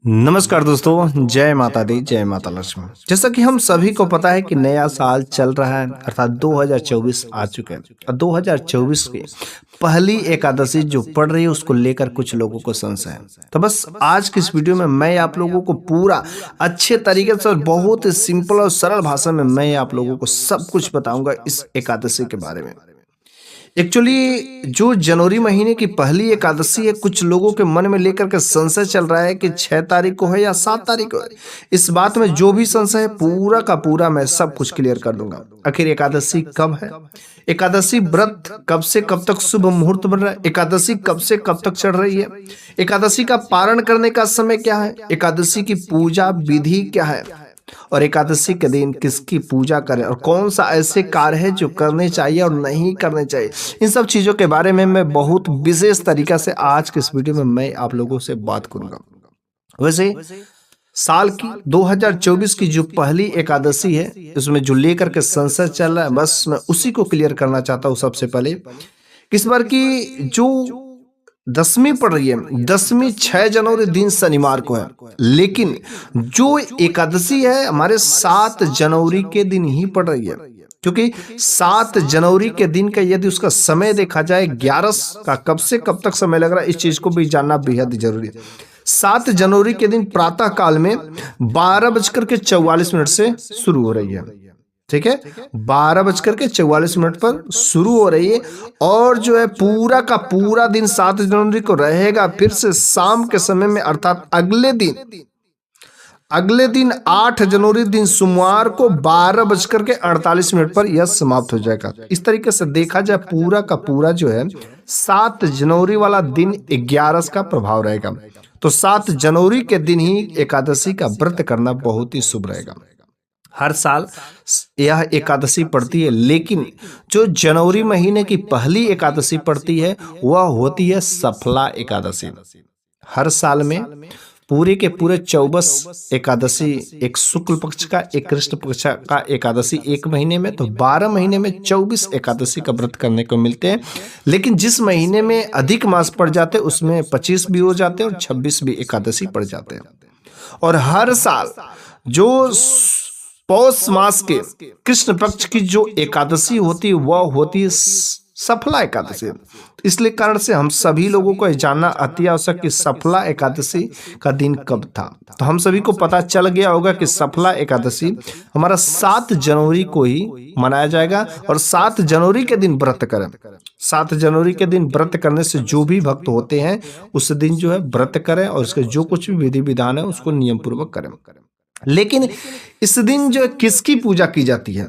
नमस्कार दोस्तों, जय माता दी, जय माता लक्ष्मी। जैसा कि हम सभी को पता है कि नया साल चल रहा है, अर्थात 2024 आ चुके हैं और 2024 की पहली एकादशी जो पड़ रही है उसको लेकर कुछ लोगों को संशय है। तो बस आज की इस वीडियो में मैं आप लोगों को पूरा अच्छे तरीके से और बहुत सिंपल और सरल भाषा में मैं आप लोगों को सब कुछ बताऊंगा इस एकादशी के बारे में। एक्चुअली जो जनवरी महीने की पहली एकादशी है, कुछ लोगों के मन में लेकर के संशय चल रहा है कि 6 तारीख को है या 7 तारीख को है। इस बात में जो भी संशय है पूरा का पूरा मैं सब कुछ क्लियर कर दूंगा। आखिर एकादशी कब है, एकादशी व्रत कब से कब तक शुभ मुहूर्त बन रहा है, एकादशी कब से कब तक चढ़ रही है, एकादशी का पारण करने का समय क्या है, एकादशी की पूजा विधि क्या है और एकादशी के दिन किसकी पूजा करें और कौन सा ऐसे कार्य है जो करने चाहिए और नहीं करने चाहिए, इन सब चीज़ों के बारे में मैं बहुत विशेष तरीका से आज के इस वीडियो में मैं आप लोगों से बात करूंगा। वैसे साल की 2024 की जो पहली एकादशी है उसमें जो लेकर के संशय चल रहा है, बस मैं उसी को क्लियर करना चाहता हूँ। सबसे पहले इस बार की जो दसवीं पड़ रही है, दसवीं 6 जनवरी दिन शनिवार को है, लेकिन जो एकादशी है हमारे 7 जनवरी के दिन ही पड़ रही है, क्योंकि 7 जनवरी के दिन का यदि उसका समय देखा जाए 11 का कब से कब तक समय लग रहा है, इस चीज को भी जानना बेहद जरूरी है। 7 जनवरी के दिन प्रातः काल में 12:44 से शुरू हो रही है, ठीक है, 12:44 पर शुरू हो रही है और जो है पूरा का पूरा दिन 7 जनवरी को रहेगा। फिर से शाम के समय में अर्थात अगले दिन 8 जनवरी दिन सोमवार को 12:48 पर यह समाप्त हो जाएगा। इस तरीके से देखा जाए पूरा का पूरा जो है 7 जनवरी वाला दिन 11 का प्रभाव रहेगा। तो 7 जनवरी के दिन ही एकादशी का व्रत करना बहुत ही शुभ रहेगा। हर साल यह एकादशी पड़ती है, लेकिन जो जनवरी महीने की पहली एकादशी पड़ती है वह होती है सफला एकादशी। हर साल में पूरे के पूरे 24 एकादशी, एक शुक्ल पक्ष का, एक कृष्ण पक्ष का एकादशी एक महीने में, तो 12 महीने में 24 एकादशी का व्रत करने को मिलते हैं। लेकिन जिस महीने में अधिक मास पड़ जाते हैं उसमें 25 भी हो जाते हैं और 26 भी एकादशी पड़ जाते हैं। और हर साल जो पौष मास के कृष्ण पक्ष की जो एकादशी होती है वह होती है सफला एकादशी। इसलिए कारण से हम सभी लोगों को जानना अति आवश्यक कि सफला एकादशी का दिन कब था। तो हम सभी को पता चल गया होगा कि सफला एकादशी हमारा 7 जनवरी को ही मनाया जाएगा और 7 जनवरी के दिन व्रत करें। 7 जनवरी के दिन व्रत करने से जो भी भक्त होते हैं उस दिन जो है व्रत करें और उसके जो कुछ भी विधि विधान है उसको नियम पूर्वक करें। लेकिन इस दिन जो किसकी पूजा की जाती है,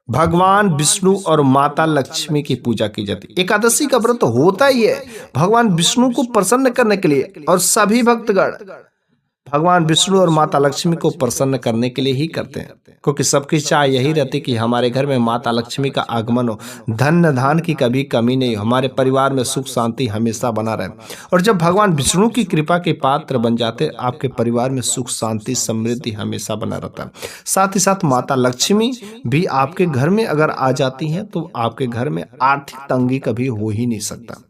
भगवान विष्णु और माता लक्ष्मी की पूजा की जाती है। एकादशी का व्रत होता ही है भगवान विष्णु को प्रसन्न करने के लिए और सभी भक्तगण भगवान विष्णु और माता लक्ष्मी को प्रसन्न करने के लिए ही करते हैं, क्योंकि सबकी चाह यही रहती कि हमारे घर में माता लक्ष्मी का आगमन हो, धन धान की कभी कमी नहीं हो, हमारे परिवार में सुख शांति हमेशा बना रहे। और जब भगवान विष्णु की कृपा के पात्र बन जाते आपके परिवार में सुख शांति समृद्धि हमेशा बना रहता है। साथ ही साथ माता लक्ष्मी भी आपके घर में अगर आ जाती हैं तो आपके घर में आर्थिक तंगी कभी हो ही नहीं सकता।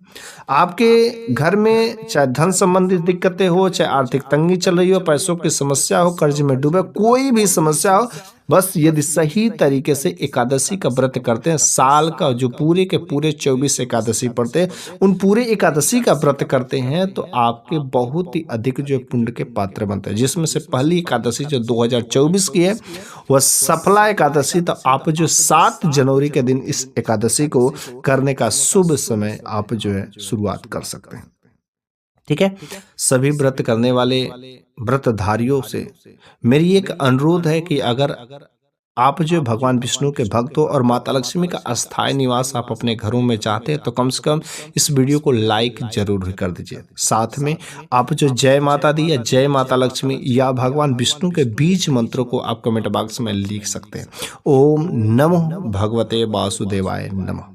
आपके घर में चाहे धन संबंधित दिक्कतें हो, चाहे आर्थिक तंगी चल रही हो, पैसों की समस्या हो, कर्ज में डूबे, कोई भी समस्या हो, बस यदि सही तरीके से एकादशी का व्रत करते हैं, साल का जो पूरे के पूरे 24 एकादशी पड़ते हैं उन पूरे एकादशी का व्रत करते हैं तो आपके बहुत ही अधिक जो पुण्य के पात्र बनते हैं। जिसमें से पहली एकादशी जो 2024 की है वह सफला एकादशी। तो आप जो 7 जनवरी के दिन इस एकादशी को करने का शुभ समय आप जो है शुरुआत कर सकते हैं, ठीक है। सभी व्रत करने वाले व्रतधारियों से मेरी एक अनुरोध है कि अगर आप जो भगवान विष्णु के भक्त हो और माता लक्ष्मी का अस्थायी निवास आप अपने घरों में चाहते हैं तो कम से कम इस वीडियो को लाइक जरूर कर दीजिए। साथ में आप जो जय माता दी या जय माता लक्ष्मी या भगवान विष्णु के बीज मंत्रों को आप कमेंट बॉक्स में लिख सकते हैं। ओम नमो भगवते वासुदेवाय नमः।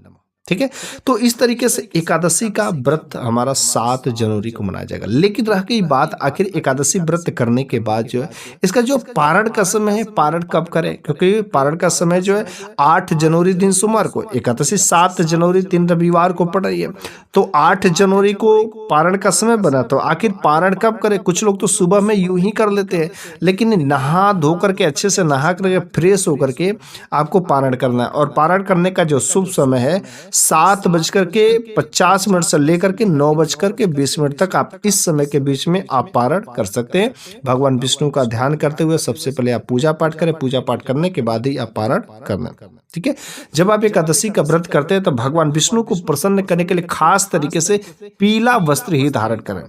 ठीक है। तो इस तरीके से एकादशी का व्रत हमारा 7 जनवरी को मनाया जाएगा। लेकिन रह गई बात आखिर एकादशी व्रत करने के बाद जो है इसका जो पारण का समय है, पारण कब करें, क्योंकि पारण का समय जो है 8 जनवरी दिन सोमवार को, एकादशी 7 जनवरी दिन रविवार को पड़ रही है। तो 8 जनवरी को पारण का समय बना, तो आखिर पारण कब करें। कुछ लोग तो सुबह में यूं ही कर लेते हैं, लेकिन नहा धो करके अच्छे से नहा करके फ्रेश होकर के आपको पारण करना है। और पारण करने का जो शुभ समय है 7:50 से लेकर के 9:20 तक, आप इस समय के बीच में आप पारण कर सकते हैं। भगवान विष्णु का ध्यान करते हुए सबसे पहले आप पूजा पाठ करें, पूजा पाठ करने के बाद ही आप पारण करना, ठीक है। जब आप एकादशी का व्रत करते हैं तो भगवान विष्णु को प्रसन्न करने के लिए खास तरीके से पीला वस्त्र ही धारण करें,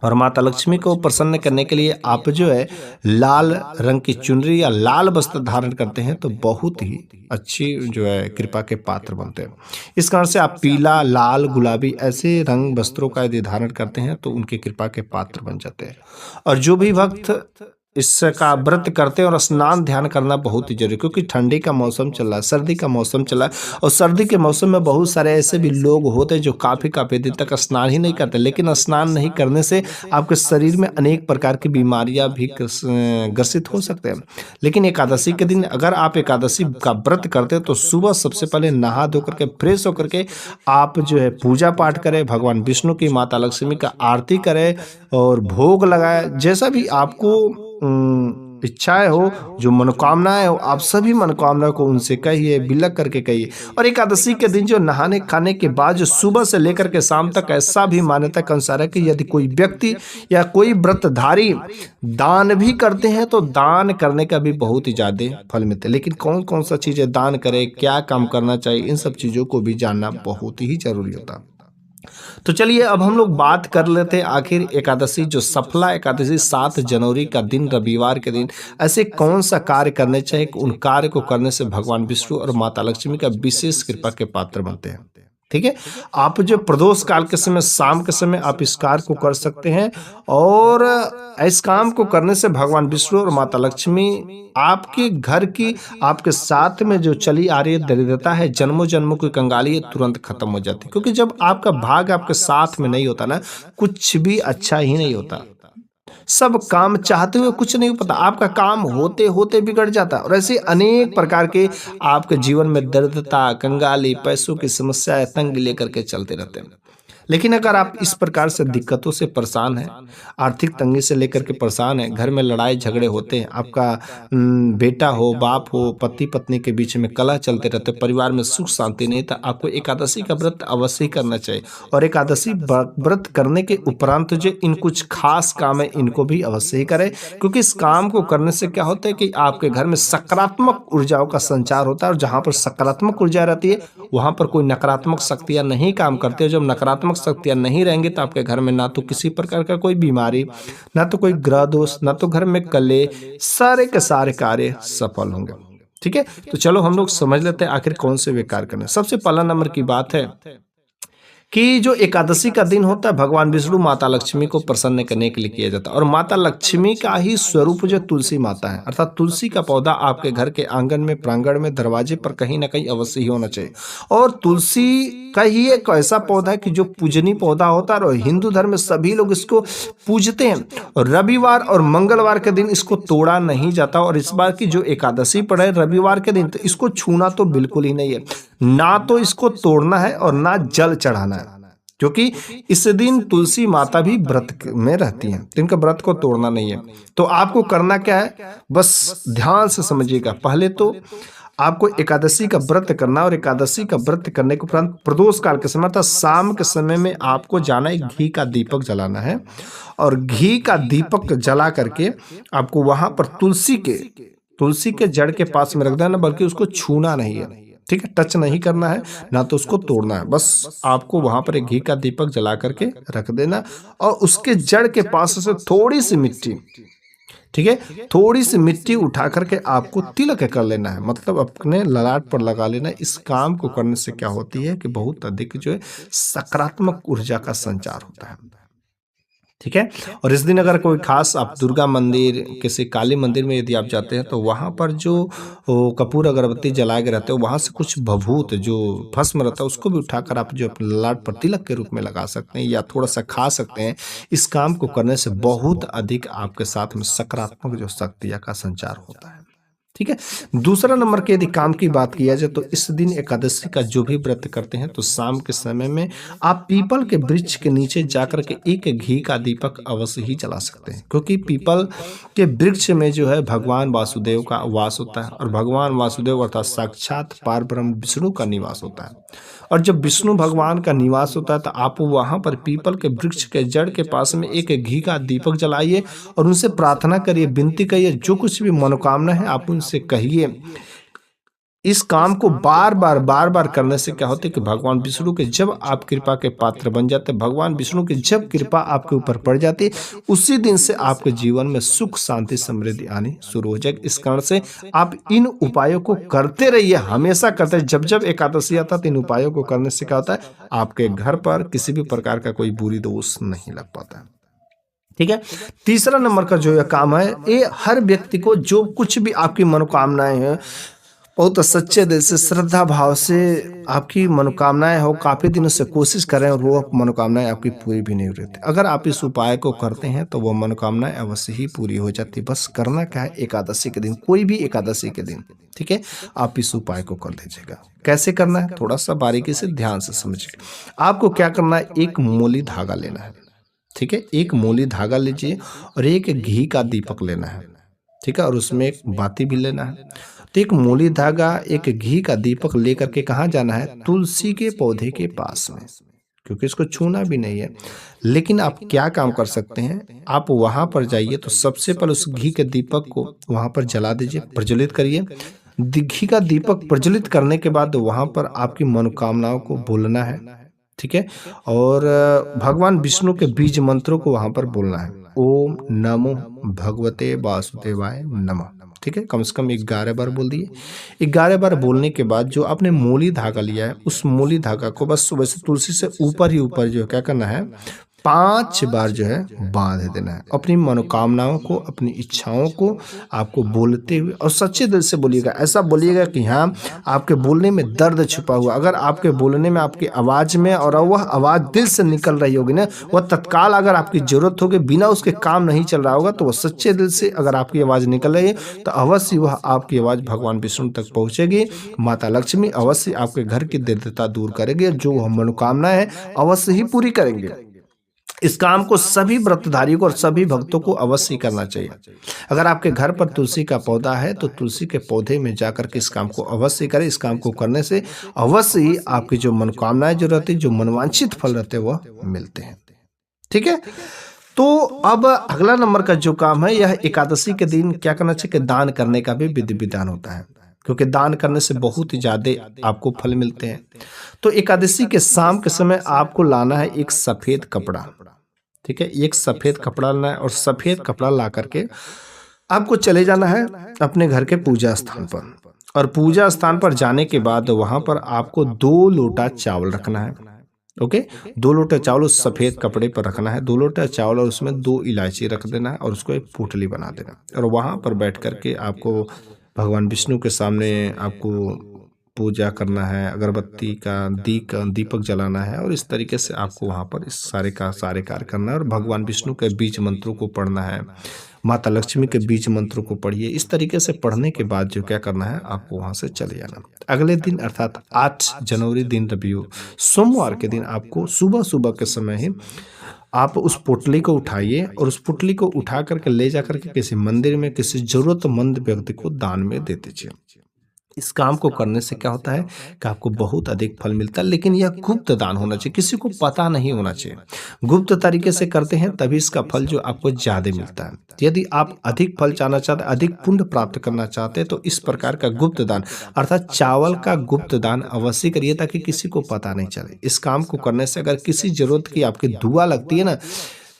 और माता लक्ष्मी को प्रसन्न करने के लिए आप जो है लाल रंग की चुनरी या लाल वस्त्र धारण करते हैं तो बहुत ही अच्छी जो है कृपा के पात्र बनते हैं। इस कारण से आप पीला, लाल, गुलाबी ऐसे रंग वस्त्रों का यदि धारण करते हैं तो उनकी कृपा के पात्र बन जाते हैं। और जो भी भक्त इसका व्रत करते हैं, और स्नान ध्यान करना बहुत ही जरूरी, क्योंकि ठंडी का मौसम चल रहा है, सर्दी का मौसम चला है, और सर्दी के मौसम में बहुत सारे ऐसे भी लोग होते हैं जो काफ़ी दिन तक स्नान ही नहीं करते। लेकिन स्नान नहीं करने से आपके शरीर में अनेक प्रकार की बीमारियां भी ग्रसित हो सकते हैं। लेकिन एकादशी के दिन अगर आप एकादशी का व्रत करते हैं तो सुबह सबसे पहले नहा धो करके फ्रेश होकर के आप जो है पूजा पाठ करें, भगवान विष्णु की, माता लक्ष्मी का आरती करें और भोग लगाए। जैसा भी आपको इच्छाएं हो, जो मनोकामनाएं हो, आप सभी मनोकामनाओं को उनसे कहिए, बिलक करके कहिए। और एकादशी के दिन जो नहाने खाने के बाद जो सुबह से लेकर के शाम तक, ऐसा भी मान्यता के अनुसार है कि यदि कोई व्यक्ति या कोई व्रतधारी दान भी करते हैं तो दान करने का भी बहुत ही ज्यादा फल मिलता है। लेकिन कौन कौन सा चीजें दान करें, क्या काम करना चाहिए, इन सब चीजों को भी जानना बहुत ही जरूरी होता है। तो चलिए अब हम लोग बात कर लेते हैं आखिर एकादशी, जो सफला एकादशी 7 जनवरी का दिन, रविवार के दिन ऐसे कौन सा कार्य करने चाहिए, उन कार्य को करने से भगवान विष्णु और माता लक्ष्मी का विशेष कृपा के पात्र बनते हैं। ठीक है, आप जो प्रदोष काल के समय, शाम के समय आप इस कार्य को कर सकते हैं, और इस काम को करने से भगवान विष्णु और माता लक्ष्मी आपके घर की, आपके साथ में जो चली आ रही दरिद्रता है, जन्मों जन्मों की कंगाली है, तुरंत खत्म हो जाती है। क्योंकि जब आपका भाग आपके साथ में नहीं होता ना, कुछ भी अच्छा ही नहीं होता। सब काम चाहते हुए कुछ नहीं पता, आपका काम होते होते बिगड़ जाता है। और ऐसे अनेक प्रकार के आपके जीवन में दरिद्रता, कंगाली, पैसों की समस्याएं, तंग लेकर के चलते रहते हैं। लेकिन अगर आप इस प्रकार से दिक्कतों से परेशान हैं, आर्थिक तंगी से लेकर के परेशान हैं, घर में लड़ाई झगड़े होते हैं, आपका बेटा हो, बाप हो, पति पत्नी के बीच में कलह चलते रहते, परिवार में सुख शांति नहीं, तो आपको एकादशी का व्रत अवश्य ही करना चाहिए। और एकादशी व्रत करने के उपरांत जो इन कुछ खास काम है, इनको भी अवश्य ही करें। क्योंकि इस काम को करने से क्या होता है कि आपके घर में सकारात्मक ऊर्जाओं का संचार होता है, और जहाँ पर सकारात्मक ऊर्जा रहती है वहाँ पर कोई नकारात्मक शक्तियाँ नहीं काम करती है। जब नकारात्मक शक्तियाँ नहीं रहेंगी तो आपके घर में ना तो किसी प्रकार का कोई बीमारी, ना तो कोई ग्रह दोष, ना तो घर में कले, सारे के सारे कार्य सफल होंगे। ठीक है, तो चलो हम लोग समझ लेते हैं आखिर कौन से वे कार्य करने। सबसे पहला नंबर की बात है कि जो एकादशी का दिन होता है, भगवान विष्णु माता लक्ष्मी को प्रसन्न करने के लिए किया जाता है। और माता लक्ष्मी का ही स्वरूप जो तुलसी माता है, अर्थात तुलसी का पौधा आपके घर के आंगन में, प्रांगण में, दरवाजे पर कहीं ना कहीं अवश्य ही होना चाहिए। और तुलसी का ही एक ऐसा पौधा है कि जो पूजनीय पौधा होता है, और हिंदू धर्म में सभी लोग इसको पूजते हैं। और रविवार और मंगलवार के दिन इसको तोड़ा नहीं जाता। और इस बार की जो एकादशी पड़े रविवार के दिन, तो इसको छूना तो बिल्कुल ही नहीं है, ना तो इसको तोड़ना है और ना जल चढ़ाना है। क्योंकि इस दिन तुलसी माता भी व्रत में रहती हैं, तो इनका व्रत को तोड़ना नहीं है। तो आपको करना क्या है, बस ध्यान से समझिएगा। पहले तो आपको एकादशी का व्रत करना, और एकादशी का व्रत करने के उपरांत प्रदोष काल के समय अर्थात शाम के समय में आपको जाना है, घी का दीपक जलाना है। और घी का दीपक जला करके आपको वहां पर तुलसी के जड़ के पास में रख देना, बल्कि उसको छूना नहीं है। ठीक है, टच नहीं करना है, ना तो उसको तोड़ना है। बस आपको वहां पर एक घी का दीपक जला करके रख देना, और उसके जड़ के पास से थोड़ी सी मिट्टी, ठीक है, थोड़ी सी मिट्टी उठा करके आपको तिलक कर लेना है, मतलब अपने ललाट पर लगा लेना है। इस काम को करने से क्या होती है कि बहुत अधिक जो है सकारात्मक ऊर्जा का संचार होता है। ठीक है। और इस दिन अगर कोई खास आप दुर्गा मंदिर, किसी काली मंदिर में यदि आप जाते हैं तो वहाँ पर जो कपूर अगरबत्ती जलाए गए रहते हैं, वहाँ से कुछ भभूत जो भस्म रहता है उसको भी उठाकर आप जो अपने ललाट पर तिलक के रूप में लगा सकते हैं या थोड़ा सा खा सकते हैं। इस काम को करने से बहुत अधिक आपके साथ में सकारात्मक जो शक्तियाँ का संचार होता है। ठीक है। दूसरा नंबर के यदि काम की बात किया जाए तो इस दिन एकादशी का जो भी व्रत करते हैं तो शाम के समय में आप पीपल के वृक्ष के नीचे जाकर के एक घी का दीपक अवश्य ही जला सकते हैं, क्योंकि पीपल के वृक्ष में जो है भगवान वासुदेव का वास होता है और भगवान वासुदेव अर्थात साक्षात पार ब्रह्म विष्णु का निवास होता है। और जब विष्णु भगवान का निवास होता है तो आप वहां पर पीपल के वृक्ष के जड़ के पास में एक घी का दीपक जलाइए और उनसे प्रार्थना करिए, विनती करिए, जो कुछ भी मनोकामना है आप उनसे कहिए। इस काम को बार बार करने से क्या होता है कि भगवान विष्णु के जब आप कृपा के पात्र बन जाते हैं, भगवान विष्णु की जब कृपा आपके ऊपर पड़ जाती है, उसी दिन से आपके जीवन में सुख शांति समृद्धि आनी शुरू हो जाएगी। इस कारण से आप इन उपायों को करते रहिए, हमेशा करते रहिए। जब जब एकादशी आता है तो इन उपायों को करने से क्या होता है, आपके घर पर किसी भी प्रकार का कोई बुरी दोष नहीं लग पाता है। ठीक है। तीसरा नंबर का जो यह काम है, ये हर व्यक्ति को जो कुछ भी आपकी मनोकामनाएं हैं बहुत सच्चे दिल से श्रद्धा भाव से आपकी मनोकामनाएं हो, काफी दिनों से कोशिश करें और वो मनोकामनाएं आपकी पूरी भी नहीं हो रही। अगर आप इस उपाय को करते हैं तो वो मनोकामनाएं अवश्य ही पूरी हो जाती। बस करना क्या है, एकादशी के दिन, कोई भी एकादशी के दिन, ठीक है, आप इस उपाय को कर लीजिएगा। कैसे करना है थोड़ा सा बारीकी से ध्यान से समझिए। आपको क्या करना है, एक मोली धागा लेना है, ठीक है, एक मोली धागा लीजिए और एक घी का दीपक लेना है, ठीक है, और उसमें एक बाती भी लेना है। तो एक मोली धागा, एक घी का दीपक लेकर के कहाँ जाना है, तुलसी के पौधे के पास में, क्योंकि इसको छूना भी नहीं है। लेकिन आप क्या काम कर सकते हैं, आप वहां पर जाइए तो सबसे पहले उस घी के दीपक को वहां पर जला दीजिए, प्रज्वलित करिए। घी का दीपक प्रज्वलित करने के बाद वहां पर आपकी मनोकामनाओं को बोलना है, ठीक है, और भगवान विष्णु के बीज मंत्रों को वहां पर बोलना है। ओम नमो भगवते वासुदेवाय नमः, ठीक है, कम से कम 11 बार बोल दिए। 11 बार बोलने के बाद जो आपने मूली धागा लिया है उस मूली धागा को बस सुबह से तुलसी से ऊपर ही ऊपर जो क्या करना है, 5 बार जो है बांध देना है। अपनी मनोकामनाओं को, अपनी इच्छाओं को आपको बोलते हुए, और सच्चे दिल से बोलिएगा। ऐसा बोलिएगा कि हाँ, आपके बोलने में दर्द छुपा हुआ, अगर आपके बोलने में, आपकी आवाज में, और वह आवाज दिल से निकल रही होगी ना, वह तत्काल अगर आपकी जरूरत होगी, बिना उसके काम नहीं चल रहा होगा, तो वह सच्चे दिल से अगर आपकी आवाज निकल रही है तो अवश्य वह आपकी आवाज भगवान विष्णु तक पहुंचेगी। माता लक्ष्मी अवश्य आपके घर की दरिद्रता दूर करेंगे, जो वह मनोकामना है अवश्य ही पूरी करेंगे। इस काम को सभी व्रतधारियों को और सभी भक्तों को अवश्य करना चाहिए। अगर आपके घर पर तुलसी का पौधा है तो तुलसी के पौधे में जाकर के इस काम को अवश्य करें। इस काम को करने से अवश्य ही आपकी जो मनोकामनाएं जो रहती है, जो मनवांछित फल रहते हैं, वह मिलते हैं। ठीक है। तो अब अगला नंबर का जो काम है, यह एकादशी के दिन क्या करना चाहिए कि दान करने का भी विधि विधान होता है, क्योंकि दान करने से बहुत ही ज्यादा आपको फल मिलते हैं। तो एकादशी के शाम के समय आपको लाना है एक सफेद कपड़ा, ठीक है, एक सफेद कपड़ा लाना है और सफेद कपड़ा ला करके आपको चले जाना है अपने घर के पूजा स्थान पर। और पूजा स्थान पर जाने के बाद वहां पर आपको 2 लोटा चावल रखना है। ओके, 2 लोटा चावल उस सफेद कपड़े पर रखना है, 2 लोटा चावल और उसमें 2 इलायची रख देना है और उसको एक पोटली बना देना है। और वहां पर बैठ करके आपको भगवान विष्णु के सामने आपको पूजा करना है, अगरबत्ती का दीपक जलाना है, और इस तरीके से आपको वहां पर इस सारे कार्य करना है। और भगवान विष्णु के बीज मंत्रों को पढ़ना है, माता लक्ष्मी के बीज मंत्रों को पढ़िए। इस तरीके से पढ़ने के बाद जो क्या करना है, आपको वहां से चले जाना। अगले दिन अर्थात 8 जनवरी दिन रविवार सोमवार के दिन आपको सुबह सुबह के समय ही आप उस पोटली को उठाइए और उस पोटली को उठा करके ले जाकर के किसी मंदिर में किसी जरूरतमंद व्यक्ति को दान में दे दीजिए। इस काम को करने से क्या होता है कि आपको बहुत अधिक फल मिलता है, लेकिन यह गुप्त दान होना चाहिए, किसी को पता नहीं होना चाहिए। गुप्त तरीके से करते हैं तभी इसका फल जो आपको ज्यादा मिलता है। यदि आप अधिक फल चाहना चाहते हैं, अधिक पुण्य प्राप्त करना चाहते हैं, तो इस प्रकार का गुप्त दान अर्थात चावल का गुप्त दान अवश्य करिए, ताकि किसी को पता नहीं चले। इस काम को करने से अगर किसी जरूरत की आपकी दुआ लगती है ना,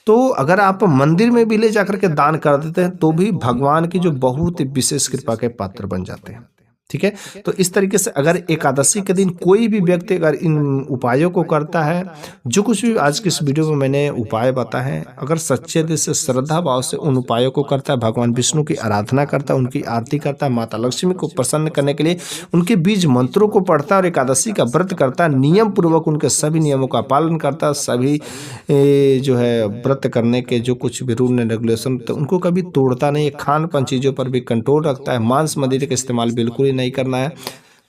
तो अगर आप मंदिर में भी ले जाकर के दान कर देते हैं तो भी भगवान की जो बहुत ही विशेष कृपा के पात्र बन जाते हैं। ठीक है। तो इस तरीके से अगर एकादशी के दिन कोई भी व्यक्ति अगर इन उपायों को करता है, जो कुछ भी आज की इस वीडियो में मैंने उपाय बताए हैं, अगर सच्चे दिल से श्रद्धा भाव से उन उपायों को करता है, भगवान विष्णु की आराधना करता है, उनकी आरती करता है, माता लक्ष्मी को प्रसन्न करने के लिए उनके बीज मंत्रों को पढ़ता है और एकादशी का व्रत करता है, नियम पूर्वक उनके सभी नियमों का पालन करता है, सभी जो है व्रत करने के जो कुछ भी रूल एंड रेगुलेशन तो उनको कभी तोड़ता नहीं है, खान पान चीज़ों पर भी कंट्रोल रखता है, मांस मदिरा का इस्तेमाल बिल्कुल ही नहीं करना है,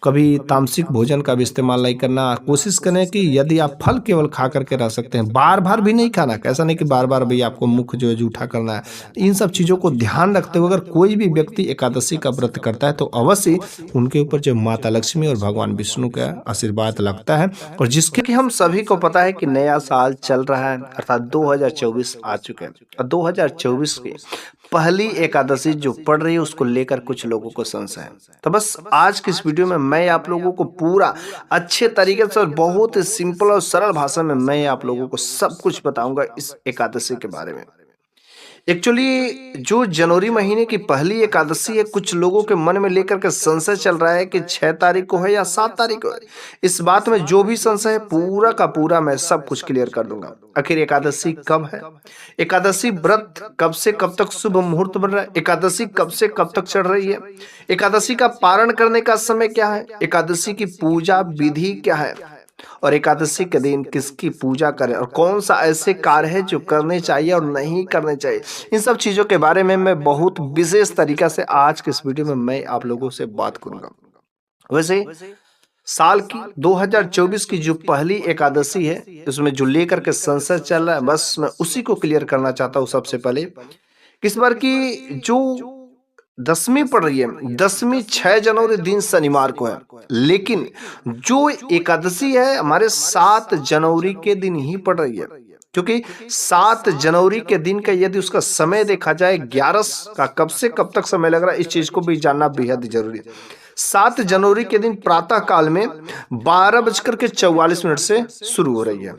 कभी तामसिक भोजन का भी इस्तेमाल नहीं करना। कोशिश करें कि यदि आप फल केवल खा करके रह सकते हैं, बार बार भी नहीं खाना, कैसा नहीं कि बार बार भैया आपको मुख जो है जूठा करना है। इन सब चीज़ों को ध्यान रखते हुए अगर कोई भी व्यक्ति एकादशी का व्रत करता है तो अवश्य उनके ऊपर जो माता लक्ष्मी और भगवान विष्णु का आशीर्वाद लगता है। और जिसके कि हम सभी को पता है कि नया साल चल रहा है, अर्थात 2024 आ चुके हैं और 2024 की पहली एकादशी जो पड़ रही है उसको लेकर कुछ लोगों को संशय है। तो बस आज की इस वीडियो में मैं आप लोगों को पूरा अच्छे तरीके से और बहुत ही सिंपल और सरल भाषा में मैं आप लोगों को सब कुछ बताऊंगा इस एकादशी के बारे में। एक्चुअली जो जनवरी महीने की पहली एकादशी है, कुछ लोगों के मन में लेकर के संशय चल रहा है कि 6 तारीख को है या 7 तारीख को है। इस बात में जो भी संशय है पूरा का पूरा मैं सब कुछ क्लियर कर दूंगा। आखिर एकादशी कब है, एकादशी व्रत कब से कब तक शुभ मुहूर्त बन रहा है, एकादशी कब से कब तक चढ़ रही है, एकादशी का पारण करने का समय क्या है, एकादशी की पूजा विधि क्या है और एकादशी के दिन किसकी पूजा करें और कौन सा ऐसे कार्य है जो करने चाहिए और नहीं करने चाहिए, इन सब चीजों के बारे में मैं बहुत विशेष तरीका से आज के इस वीडियो में मैं आप लोगों से बात करूंगा। वैसे साल की 2024 की जो पहली एकादशी है उसमें जो लेकर के संशय चल रहा है, बस मैं उसी को क्लियर करना चाहता हूँ। सबसे पहले किस बार की जो दसवीं पड़ रही है, दसवीं 6 जनवरी दिन शनिवार को है, लेकिन जो एकादशी है हमारे 7 जनवरी के दिन ही पड़ रही है, क्योंकि 7 जनवरी के दिन का यदि उसका समय देखा जाए 11 का कब से कब तक समय लग रहा है, इस चीज को भी जानना बेहद जरूरी है। 7 जनवरी के दिन प्रातः काल में 12:44 से शुरू हो रही है,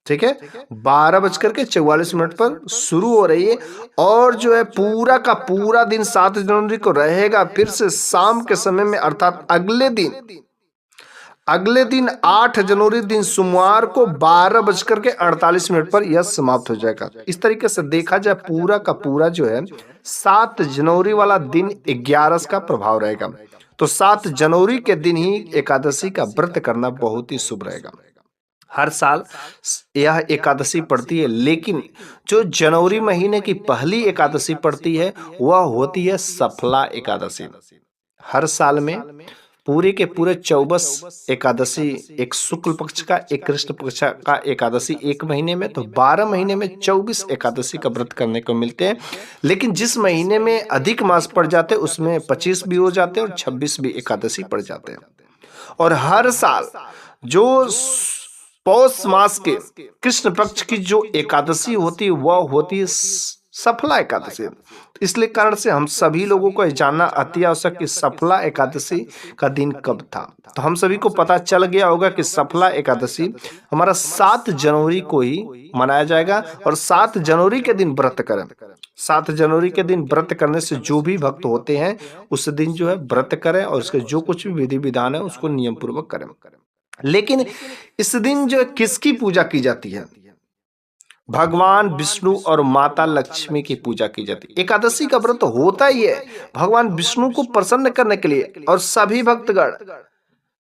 ठीक है, 12:44 पर शुरू हो रही है और जो है पूरा का पूरा दिन 7 जनवरी को रहेगा। फिर से शाम के समय में अर्थात अगले दिन 8 जनवरी दिन सोमवार को 12:48 पर यह समाप्त हो जाएगा। इस तरीके से देखा जाए पूरा का पूरा जो है 7 जनवरी वाला दिन 11 का प्रभाव रहेगा। तो 7 जनवरी के दिन ही एकादशी का व्रत करना बहुत ही शुभ रहेगा। हर साल यह एकादशी पड़ती है, लेकिन जो जनवरी महीने की पहली एकादशी पड़ती है वह होती है सफला एकादशी। हर साल में पूरे के पूरे 24 एकादशी, एक शुक्ल पक्ष का एक कृष्ण पक्ष का एकादशी एक महीने में, तो 12 महीने में 24 एकादशी का व्रत करने को मिलते हैं। लेकिन जिस महीने में अधिक मास पड़ जाते हैं उसमें 25 भी हो जाते हैं और 26 भी एकादशी पड़ जाते हैं। और हर साल जो पौष मास के कृष्ण पक्ष की जो एकादशी होती है वह होती है सफला एकादशी। इसलिए कारण से हम सभी लोगों को जानना अति आवश्यक कि सफला एकादशी का दिन कब था। तो हम सभी को पता चल गया होगा कि सफला एकादशी हमारा 7 जनवरी को ही मनाया जाएगा और 7 जनवरी के दिन व्रत करें। 7 जनवरी के दिन व्रत करने से जो भी भक्त होते हैं उस दिन जो है व्रत करें और उसके जो कुछ भी विधि विधान है उसको नियम पूर्वक करें। लेकिन इस दिन जो किसकी पूजा की जाती है, भगवान विष्णु और माता लक्ष्मी की पूजा की जाती है। एकादशी का व्रत होता ही है भगवान विष्णु को प्रसन्न करने के लिए और सभी भक्तगण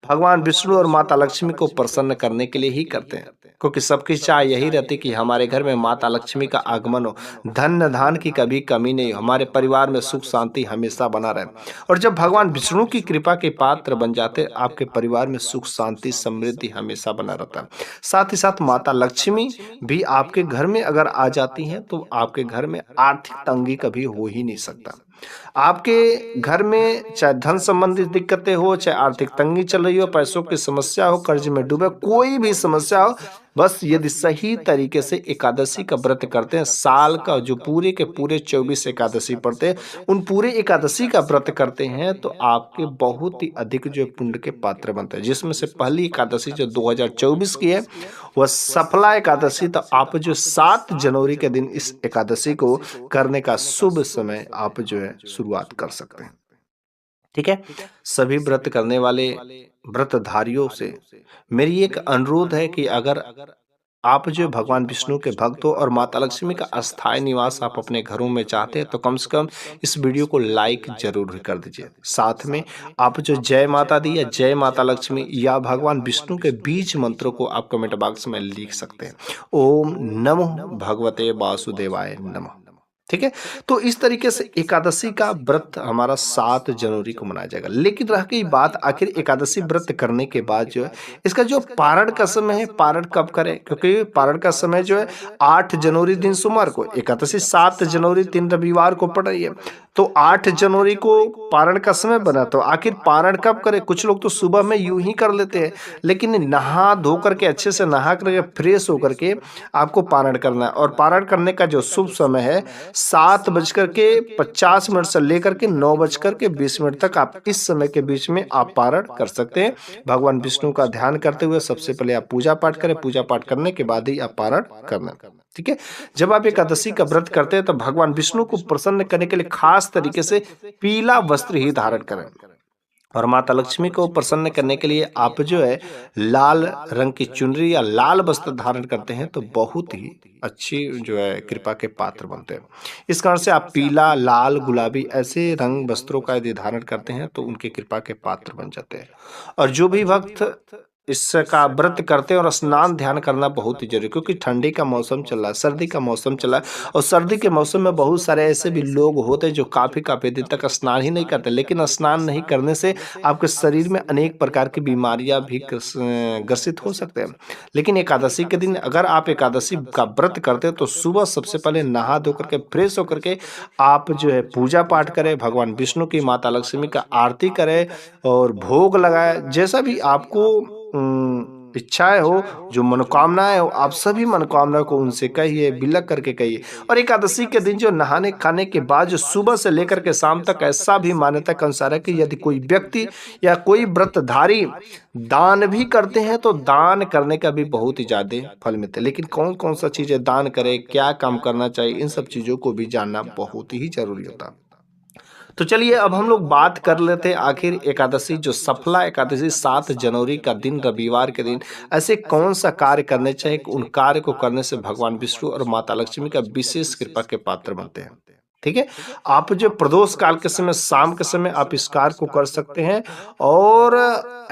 भगवान विष्णु और माता लक्ष्मी को प्रसन्न करने के लिए ही करते हैं, क्योंकि सबकी चाह यही रहती कि हमारे घर में माता लक्ष्मी का आगमन हो, धन धान की कभी कमी नहीं हो, हमारे परिवार में सुख शांति हमेशा बना रहे। और जब भगवान विष्णु की कृपा के पात्र बन जाते आपके परिवार में सुख शांति समृद्धि हमेशा बना रहता है। साथ ही साथ माता लक्ष्मी भी आपके घर में अगर आ जाती हैं तो आपके घर में आर्थिक तंगी कभी हो ही नहीं सकता। आपके घर में चाहे धन संबंधित दिक्कतें हो, चाहे आर्थिक तंगी चल रही हो, पैसों की समस्या हो, कर्ज में डूबे, कोई भी समस्या हो, बस यदि सही तरीके से एकादशी का व्रत करते हैं, साल का जो पूरे के पूरे 24 एकादशी पढ़ते हैं, उन पूरे एकादशी का व्रत करते हैं तो आपके बहुत ही अधिक जो पुण्य के पात्र बनते हैं। जिसमें से पहली एकादशी जो 2024 की है वह सफला एकादशी। तो आप जो 7 जनवरी के दिन इस एकादशी को करने का शुभ समय आप जो है शुरुआत कर सकते हैं। ठीक है। सभी व्रत करने वाले व्रतधारियों से मेरी एक अनुरोध है कि अगर आप जो भगवान विष्णु के भक्त हो और माता लक्ष्मी का अस्थायी निवास आप अपने घरों में चाहते हैं तो कम से कम इस वीडियो को लाइक जरूर कर दीजिए। साथ में आप जो जय माता दी या जय माता लक्ष्मी या भगवान विष्णु के बीज मंत्रों को आप कमेंट बॉक्स में लिख सकते हैं। ओम नमो भगवते वासुदेवाय नमः। ठीक है। तो इस तरीके से एकादशी का व्रत हमारा 7 जनवरी को मनाया जाएगा। लेकिन रह गई बात आखिर एकादशी व्रत करने के बाद जो है इसका जो पारण का समय है, पारण कब करें? क्योंकि पारण का समय जो है 8 जनवरी दिन सोमवार को, एकादशी 7 जनवरी दिन रविवार को पड़ रही है। तो 8 जनवरी को पारण का समय बना, तो आखिर पारण कब करें? कुछ लोग तो सुबह में यूं ही कर लेते हैं, लेकिन नहा धो करके अच्छे से नहा करके फ्रेश होकर के आपको पारण करना है। और पारण करने का जो शुभ समय है 7:50 से लेकर के 9:20 तक आप इस समय के बीच में आप पारण कर सकते हैं। भगवान विष्णु का ध्यान करते हुए सबसे पहले आप पूजा पाठ करें, पूजा पाठ करने के बाद ही आप पारण करना। ठीक है। जब आप एकादशी का व्रत करते हैं तो भगवान विष्णु को प्रसन्न करने के लिए खास तरीके से पीला वस्त्र ही धारण करें। और माता लक्ष्मी को प्रसन्न करने के लिए आप जो है लाल रंग की चुनरी या लाल वस्त्र धारण करते हैं तो बहुत ही अच्छी जो है कृपा के पात्र बनते हैं। इस कारण से आप पीला, लाल, गुलाबी ऐसे रंग वस्त्रों का यदि धारण करते हैं तो उनकी कृपा के पात्र बन जाते हैं। और जो भी भक्त इसका व्रत करते हैं और स्नान ध्यान करना बहुत ही जरूरी, क्योंकि ठंडी का मौसम चल रहा है, सर्दी का मौसम चला है। और सर्दी के मौसम में बहुत सारे ऐसे भी लोग होते हैं जो काफी काफी दिन तक स्नान ही नहीं करते, लेकिन स्नान नहीं करने से आपके शरीर में अनेक प्रकार की बीमारियां भी ग्रसित हो सकते हैं। लेकिन एकादशी के दिन अगर आप एकादशी का व्रत करते हैं तो सुबह सबसे पहले नहा धो करके फ्रेश होकर के आप जो है पूजा पाठ करें, भगवान विष्णु की, माता लक्ष्मी का आरती करें और भोग लगाए। जैसा भी आपको इच्छाएं हो, जो मनोकामनाएं हो, आप सभी मनोकामनाओं को उनसे कहिए, बिलक करके कहिए। और एकादशी के दिन जो नहाने खाने के बाद जो सुबह से लेकर के शाम तक ऐसा भी मान्यता के अनुसार है कि यदि कोई व्यक्ति या कोई व्रतधारी दान भी करते हैं तो दान करने का भी बहुत ही ज्यादा फल मिलता है। लेकिन कौन कौन सा चीजें दान करें, क्या काम करना चाहिए, इन सब चीजों को भी जानना बहुत ही जरूरी होता है। तो चलिए अब हम लोग बात कर लेते हैं आखिर एकादशी, जो सफला एकादशी 7 जनवरी का दिन रविवार के दिन ऐसे कौन सा कार्य करने चाहिए, उन कार्य को करने से भगवान विष्णु और माता लक्ष्मी का विशेष कृपा के पात्र बनते हैं। ठीक है। आप जो प्रदोष काल के समय, शाम के समय आप इस कार्य को कर सकते हैं। और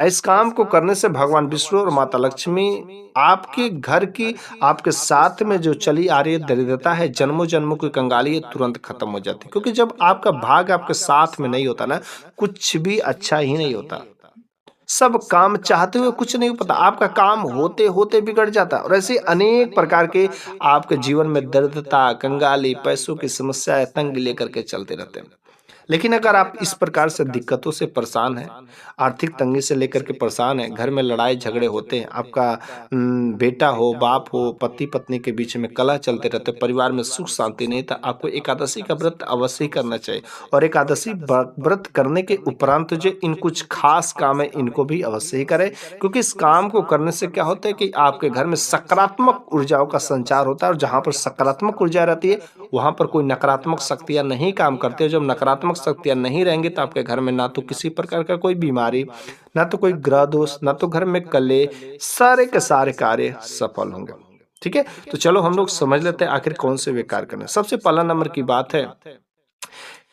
इस काम को करने से भगवान विष्णु और माता लक्ष्मी आपके घर की, आपके साथ में जो चली आ रही दरिद्रता है, जन्मों जन्मों की कंगाली है, तुरंत खत्म हो जाती है। क्योंकि जब आपका भाग आपके साथ में नहीं होता ना, कुछ भी अच्छा ही नहीं होता। सब काम चाहते हुए कुछ नहीं पता, आपका काम होते होते बिगड़ जाता है। और ऐसे अनेक प्रकार के आपके जीवन में दरिद्रता, कंगाली, पैसों की समस्या, तंग लेकर के चलते रहते हैं। लेकिन अगर आप इस प्रकार से दिक्कतों से परेशान हैं, आर्थिक तंगी से लेकर के परेशान हैं, घर में लड़ाई झगड़े होते हैं, आपका बेटा हो, बाप हो, पति पत्नी के बीच में कलह चलते रहते, परिवार में सुख शांति नहीं, तो आपको एकादशी का व्रत अवश्य ही करना चाहिए। और एकादशी व्रत करने के उपरांत जो इन कुछ खास काम है इनको भी अवश्य ही करें, क्योंकि इस काम को करने से क्या होता है कि आपके घर में सकारात्मक ऊर्जाओं का संचार होता है। और जहाँ पर सकारात्मक ऊर्जा रहती है वहां पर कोई नकारात्मक शक्तियां नहीं काम करती है। जब नकारात्मक शक्तियां नहीं रहेंगी तो आपके घर में ना तो किसी प्रकार का कोई बीमारी, ना तो कोई ग्रह दोष, ना तो घर में कले, सारे के सारे कार्य सफल होंगे। ठीक है। तो चलो हम लोग समझ लेते हैं आखिर कौन से वे कार्य करने। सबसे पहला नंबर की बात है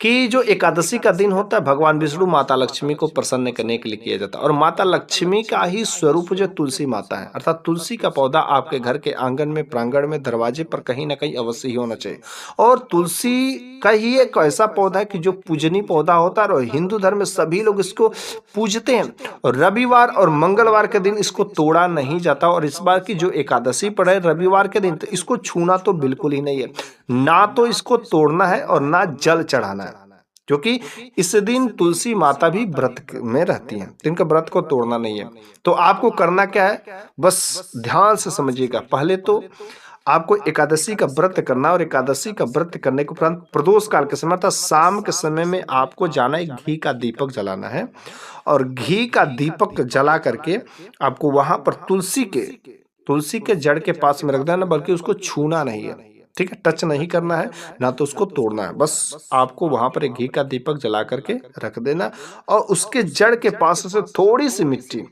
कि जो एकादशी का दिन होता है भगवान विष्णु माता लक्ष्मी को प्रसन्न करने के लिए किया जाता है। और माता लक्ष्मी का ही स्वरूप जो तुलसी माता है, अर्थात तुलसी का पौधा आपके घर के आंगन में, प्रांगण में, दरवाजे पर कहीं ना कहीं अवश्य ही होना चाहिए। और तुलसी का ही एक ऐसा पौधा है कि जो पूजनीय पौधा होता है और हिंदू धर्म में सभी लोग इसको पूजते हैं। और रविवार और मंगलवार के दिन इसको तोड़ा नहीं जाता। और इस बार की जो एकादशी पड़े रविवार के दिन, तो इसको छूना तो बिल्कुल ही नहीं है, ना तो इसको तोड़ना है और ना जल चढ़ाना है, क्योंकि इस दिन तुलसी माता भी व्रत में रहती हैं, तो इनका व्रत को तोड़ना नहीं है। तो आपको करना क्या है, बस ध्यान से समझिएगा। पहले तो आपको एकादशी का व्रत करना, और एकादशी का व्रत करने के उपरांत प्रदोष काल के समय अर्थात शाम के समय में आपको जाना है, घी का दीपक जलाना है। और घी का दीपक जला करके आपको वहां पर तुलसी के जड़ के पास में रख देना, बल्कि उसको छूना नहीं है। ठीक है, टच नहीं करना है, ना तो उसको तोड़ना है, बस आपको वहां पर एक घी का दीपक जला करके रख देना और उसके जड़ के पास से थोड़ी सी मिट्टी,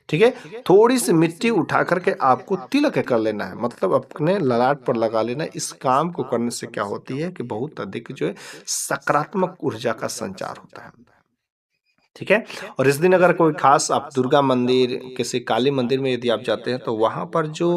ठीक है, थोड़ी सी मिट्टी उठा करके आपको तिलक कर लेना है, मतलब अपने ललाट पर लगा लेना है। इस काम को करने से क्या होती है कि बहुत अधिक जो है सकारात्मक ऊर्जा का संचार होता है, ठीक है। और इस दिन अगर कोई खास आप दुर्गा मंदिर, किसी काली मंदिर में यदि आप जाते हैं तो वहां पर जो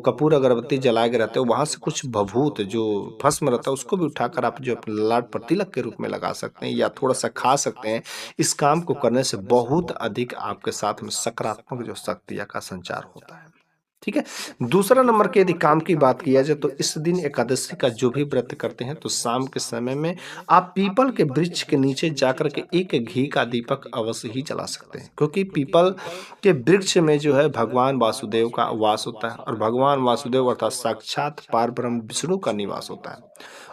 कपूर अगरबत्ती जलाए गए रहते हैं, वहां से कुछ भभूत जो भस्म रहता है उसको भी उठाकर आप जो अपने ललाट पर तिलक के रूप में लगा सकते हैं या थोड़ा सा खा सकते हैं। इस काम को करने से बहुत अधिक आपके साथ में सकारात्मक जो शक्तियां का संचार होता है, ठीक है। दूसरा नंबर के यदि काम की बात किया जाए तो इस दिन एकादशी का जो भी व्रत करते हैं तो शाम के समय में आप पीपल के वृक्ष के नीचे जाकर के एक घी का दीपक अवश्य ही जला सकते हैं, क्योंकि पीपल के वृक्ष में जो है भगवान वासुदेव का वास होता है और भगवान वासुदेव अर्थात साक्षात पार ब्रह्म विष्णु का निवास होता है।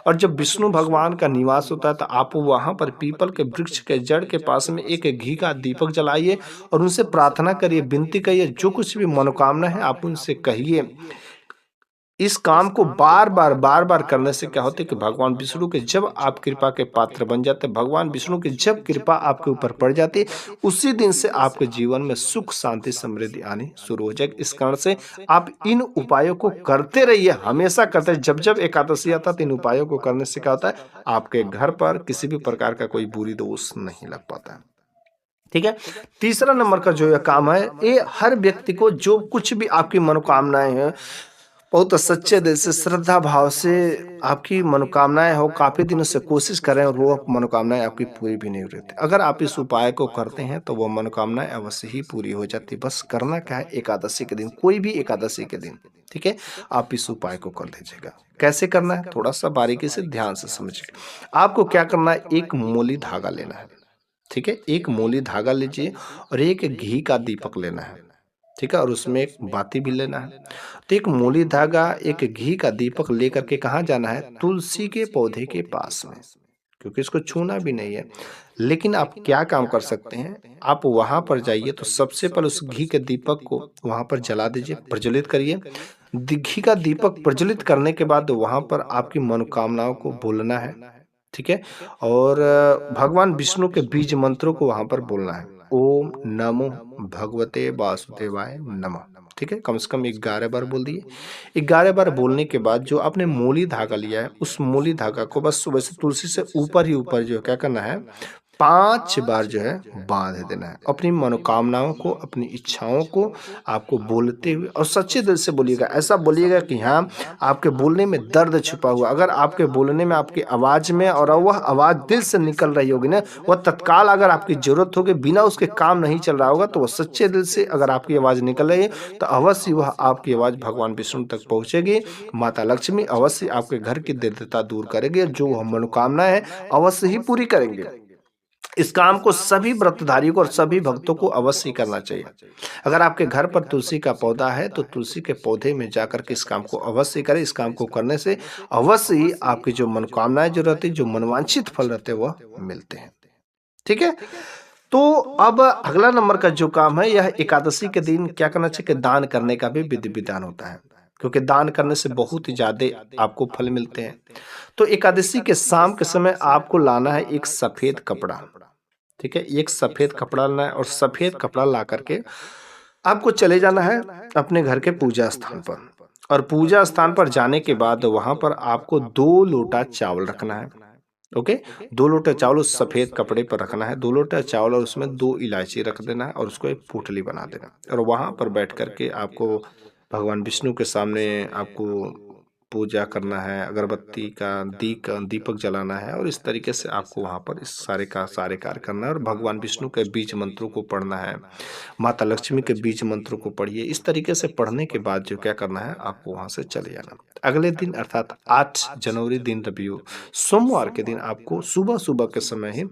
और जब विष्णु भगवान का निवास होता है तो आप वहां पर पीपल के वृक्ष के जड़ के पास में एक घी का दीपक जलाइए और उनसे प्रार्थना करिए, विनती करिए, जो कुछ भी मनोकामना है आप उनसे कहिए। इस काम को बार बार करने से क्या होता है कि भगवान विष्णु के जब आप कृपा के पात्र बन जाते हैं, भगवान विष्णु की जब कृपा आपके ऊपर पड़ जाती है, उसी दिन से आपके जीवन में सुख शांति समृद्धि आनी शुरू हो जाएगी। इस कारण से आप इन उपायों को करते रहिए, हमेशा करते रहिए। जब जब एकादशी आता है तो इन उपायों को करने से क्या होता है, आपके घर पर किसी भी प्रकार का कोई बुरी दोष नहीं लग पाता है, ठीक है। तीसरा नंबर का जो यह काम है, ये हर व्यक्ति को जो कुछ भी आपकी मनोकामनाएं हैं, बहुत सच्चे दिल से श्रद्धा भाव से आपकी मनोकामनाएं हो, काफी दिनों से कोशिश कर रहे हैं और वो मनोकामनाएं आपकी पूरी भी नहीं हो रही थी, अगर आप इस उपाय को करते हैं तो वो मनोकामनाएं अवश्य ही पूरी हो जाती। बस करना क्या है, एकादशी के दिन, कोई भी एकादशी के दिन, ठीक है, आप इस उपाय को कर लीजिएगा। कैसे करना है, थोड़ा सा बारीकी से ध्यान से समझिए। आपको क्या करना है, एक मोली धागा लेना है, ठीक है, एक मोली धागा लीजिए और एक घी का दीपक लेना है, ठीक है, और उसमें एक बाती भी लेना है। तो एक मोली धागा, एक घी का दीपक लेकर के कहाँ जाना है, तुलसी के पौधे के पास में, क्योंकि इसको छूना भी नहीं है। लेकिन आप क्या काम कर सकते हैं, आप वहां पर जाइए तो सबसे पहले उस घी के दीपक को वहां पर जला दीजिए, प्रज्वलित करिए। घी का दीपक प्रज्वलित करने के बाद वहां पर आपकी मनोकामनाओं को बोलना है, ठीक है, और भगवान विष्णु के बीज मंत्रों को वहां पर बोलना है, ओम नमो भगवते वासुदेवाय नमः, ठीक है, कम से कम 11 बार बोल दिए। 11 बार बोलने के बाद जो आपने मूली धागा लिया है, उस मूली धागा को बस सुबह से तुलसी से ऊपर ही ऊपर जो है क्या करना है, 5 बार जो है बांध देना है। अपनी मनोकामनाओं को, अपनी इच्छाओं को आपको बोलते हुए, और सच्चे दिल से बोलिएगा, ऐसा बोलिएगा कि हाँ, आपके बोलने में दर्द छिपा हुआ, अगर आपके बोलने में, आपकी आवाज में, और वह आवाज दिल से निकल रही होगी ना, वह तत्काल अगर आपकी जरूरत होगी, बिना उसके काम नहीं चल रहा होगा, तो वह सच्चे दिल से अगर आपकी आवाज निकल रही है तो अवश्य वह आपकी आवाज भगवान विष्णु तक पहुंचेगी। माता लक्ष्मी अवश्य आपके घर की दरिद्रता दूर करेगी, जो वह मनोकामना है अवश्य ही पूरी करेंगे। इस काम को सभी व्रतधारियों को और सभी भक्तों को अवश्य करना चाहिए। अगर आपके घर पर तुलसी का पौधा है तो तुलसी के पौधे में जाकर के इस काम को अवश्य करें। इस काम को करने से अवश्य ही आपकी जो मनोकामनाएं जो रहती, जो मनवांछित फल रहते वह मिलते हैं, ठीक है। तो अब अगला नंबर का जो काम है, यह एकादशी के दिन क्या करना चाहिए कि दान करने का भी विधि विधान होता है, क्योंकि दान करने से बहुत ही ज्यादा आपको फल मिलते हैं। तो एकादशी के शाम के समय आपको लाना है एक सफेद कपड़ा, ठीक है, एक सफेद कपड़ा लाना है और सफेद कपड़ा ला करके आपको चले जाना है अपने घर के पूजा स्थान पर। और पूजा स्थान पर जाने के बाद वहां पर आपको 2 लोटा चावल रखना है, ओके, 2 लोटा चावल उस सफेद कपड़े पर रखना है, 2 लोटा चावल और उसमें 2 इलायची रख देना है और उसको एक पोटली बना देना, और वहां पर बैठ करके आपको भगवान विष्णु के सामने आपको पूजा करना है, अगरबत्ती का दीपक जलाना है, और इस तरीके से आपको वहां पर इस सारे कार्य करना है और भगवान विष्णु के बीज मंत्रों को पढ़ना है, माता लक्ष्मी के बीज मंत्रों को पढ़िए। इस तरीके से पढ़ने के बाद जो क्या करना है, आपको वहां से चले जाना। अगले दिन अर्थात 8 जनवरी दिन रविवार सोमवार के दिन आपको सुबह सुबह के समय ही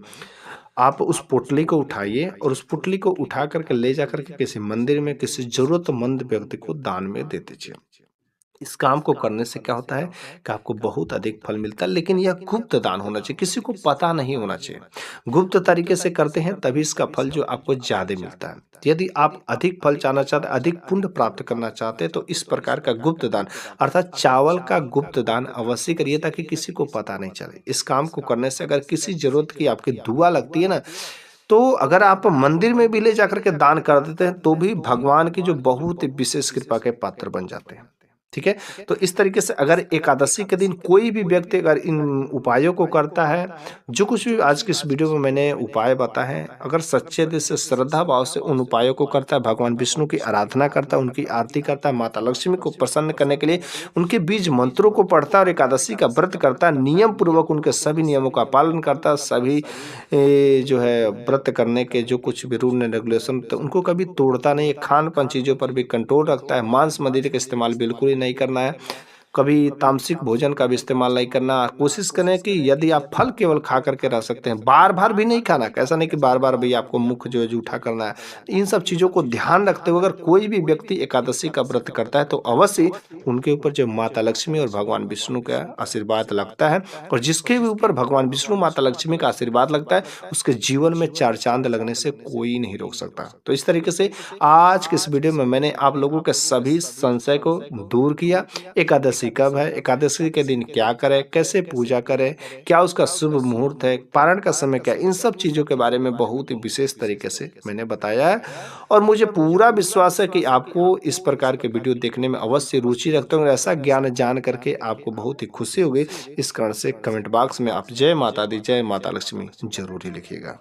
आप उस पोटली को उठाइए और उस पोटली को उठा करके ले जा करके किसी मंदिर में किसी जरूरतमंद व्यक्ति को दान में दे दीजिए। इस काम को करने से क्या होता है कि आपको बहुत अधिक फल मिलता है, लेकिन यह गुप्त दान होना चाहिए, किसी को पता नहीं होना चाहिए। गुप्त तरीके से करते हैं तभी इसका फल जो आपको ज़्यादा मिलता है। यदि आप अधिक फल चाहना चाहते हैं, अधिक पुण्य प्राप्त करना चाहते हैं, तो इस प्रकार का गुप्त दान अर्थात चावल का गुप्त दान अवश्य करिए ताकि किसी को पता नहीं चले। इस काम को करने से अगर किसी ज़रूरत की आपकी दुआ लगती है ना, तो अगर आप मंदिर में भी ले जाकर के दान कर देते हैं, तो भी भगवान की जो बहुत ही विशेष कृपा के पात्र बन जाते हैं। ठीक है? तो इस तरीके से अगर एकादशी के दिन कोई भी व्यक्ति अगर इन उपायों को करता है, जो कुछ भी आज की इस वीडियो में मैंने उपाय बताए हैं, अगर सच्चे दिल से श्रद्धा भाव से उन उपायों को करता है, भगवान विष्णु की आराधना करता है, उनकी आरती करता है, माता लक्ष्मी को प्रसन्न करने के लिए उनके बीज मंत्रों को पढ़ता है और एकादशी का व्रत करता है, नियम पूर्वक उनके सभी नियमों का पालन करता है, सभी जो है व्रत करने के जो कुछ भी रूल एंड रेगुलेशन तो उनको कभी तोड़ता नहीं है, खान-पान चीज़ों पर भी कंट्रोल रखता है, मांस-मदिरा का इस्तेमाल बिल्कुल ही नहीं करना है, कभी तामसिक भोजन का भी इस्तेमाल नहीं करना। कोशिश करें कि यदि आप फल केवल खा करके रह सकते हैं, बार-बार भी नहीं खाना, ऐसा नहीं कि बार-बार भई आपको मुख जो है जूठा करना है। इन सब चीज़ों को ध्यान रखते हुए अगर कोई भी व्यक्ति एकादशी का व्रत करता है, तो अवश्य उनके ऊपर जो माता लक्ष्मी और भगवान विष्णु का आशीर्वाद लगता है और जिसके भी ऊपर भगवान विष्णु, माता लक्ष्मी का आशीर्वाद लगता है, उसके जीवन में चार चाँद लगने से कोई नहीं रोक सकता। तो इस तरीके से आज के इस वीडियो में मैंने आप लोगों के सभी संशय को दूर किया। एकादशी कब है? एकादशी के दिन क्या करें? कैसे पूजा करें? क्या उसका शुभ मुहूर्त है? पारण का समय क्या है? इन सब चीज़ों के बारे में बहुत ही विशेष तरीके से मैंने बताया है और मुझे पूरा विश्वास है कि आपको इस प्रकार के वीडियो देखने में अवश्य रुचि रखते होंगे। ऐसा ज्ञान जान करके आपको बहुत ही खुशी होगी। इस कारण से कमेंट बॉक्स में आप जय माता दी, जय माता लक्ष्मी ज़रूर ही लिखिएगा।